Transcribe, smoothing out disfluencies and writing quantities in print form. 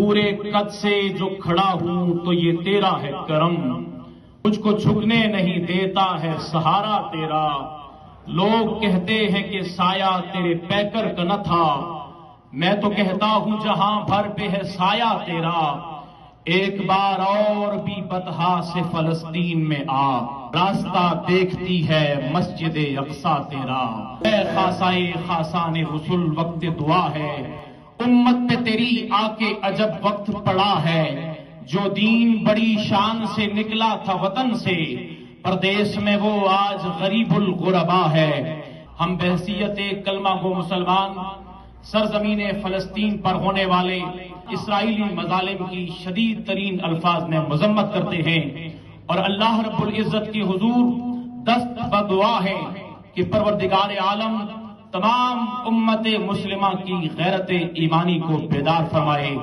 پورے قد سے جو کھڑا ہوں تو یہ تیرا ہے کرم، مجھ کو جھکنے نہیں دیتا ہے سہارا تیرا۔ لوگ کہتے ہیں کہ سایہ تیرے پیکر کا نہ تھا، میں تو کہتا ہوں جہاں بھر پہ ہے سایہ تیرا۔ ایک بار اور بھی بطحا سے فلسطین میں آ، راستہ دیکھتی ہے مسجد اقصیٰ تیرا۔ اے خاصائے خاصان رسول وقت دعا ہے، امت پہ تیری آ کے عجب وقت پڑا ہے۔ جو دین بڑی شان سے نکلا تھا وطن سے، پردیس میں وہ آج غریب الغربا ہے۔ ہم بحیثیت کلمہ گو مسلمان سرزمین فلسطین پر ہونے والے اسرائیلی مظالم کی شدید ترین الفاظ میں مذمت کرتے ہیں، اور اللہ رب العزت کی حضور دست بدعا ہے کہ پروردگار عالم تمام امت مسلمہ کی غیرت ایمانی کو بیدار فرمائے۔